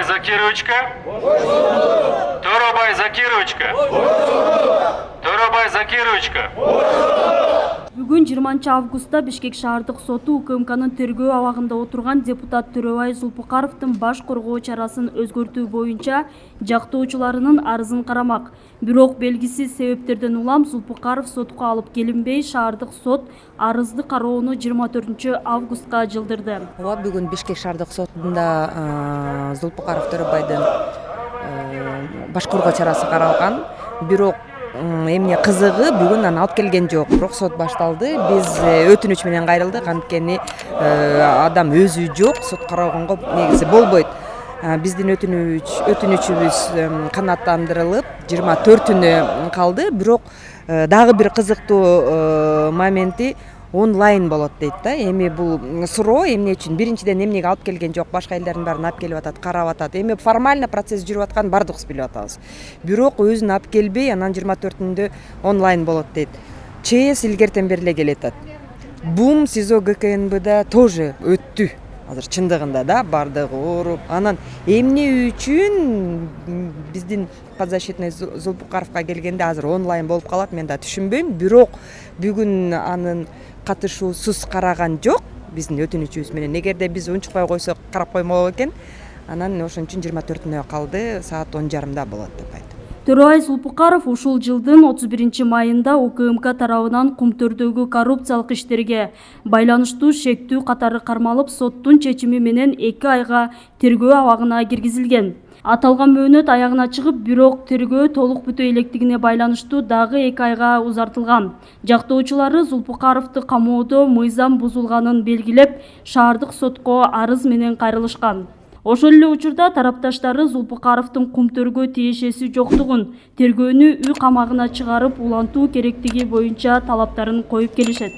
Торобай Закировичка. Торобай Закировичка. Торобай Закировичка. Бүгүн 20 августта Бишкек шаардык соту УКМКнын тергөө абагында отурган депутат Төрөбай Зулпукаровдун баш коргоо чарасын өзгөртүү боюнча жактоочуларынын арызын карамак. Бирок белгисиз себептерден улам Зулпукаров сотко алып келинбей, шаардык сот арызды кароону 24 августка жылдырды. Ооба, бүгүн Бишкек шаардык сотунда Зулпукаров Төрөбайдын баш коргоо чарасы каралган. Бирок эмне кызыгы, бүгүн аны алып келген жок. Бирок сот башталды. Биз өтүнүч менен кайрылдык. Анткени адам өзү жок, сот караганга негизи болбойт. Биздин өтүнүчүбүз канааттандырылып 24-түнө калды. Бирок дагы бир кызыктуу моменти онлайн болот дейт да. Эми бул суроо эмне үчүн? Биринчиден эмнеге алып келген жок? Башка элдердин баарын алып келип атат, карап атат. Эми формально процесс жүрүп аткан бардыгыбыз билип атабыз. Бирок өзүн алып келбей, анан 24-түндө онлайн болот дейт. ЧС илгертен бери эле келатат. БУМ СИЗО ГКНБда тоже өттү. Азыр чындыгында да бардыгы ооруп. Анан эмне үчүн биздин подзащитный Зулпукаровго келгенде азыр онлайн болуп калат, мен да түшүнбөйм. Бирок бүгүн анын катышуусуз караган жок биздин өтүнүчүбүз менен. Эгерде биз унчукпай койсок карап коймок экен. Анан ошон үчүн 24-түнө калды, саат 10:30 болот деп айтты. Төрөбай Зулпукаров ушул жылдын 31 майында УКМК тарабынан Кумтөрдөгү коррупциялык иштерге байланыштуу шектүү катары кармалып, соттун чечими менен 2 айга тергөө абагына киргизилген. Аталган мөөнөт аягына чыгып, бирок тергөө толук бүтө электигине байланыштуу дагы 2 айга узартылган. Жактоочулары Зулпукаровду камоодо мыйзам бузулганын белгилеп, шаардык сотко арыз менен кайрылышкан. Ошол эле учурда тарапташтары Зулпукаровдун Кумтөргө тиешеси жоктугун, тергөөнү үй камагына чыгарып улантуу керектиги боюнча талаптарын коюп келишет.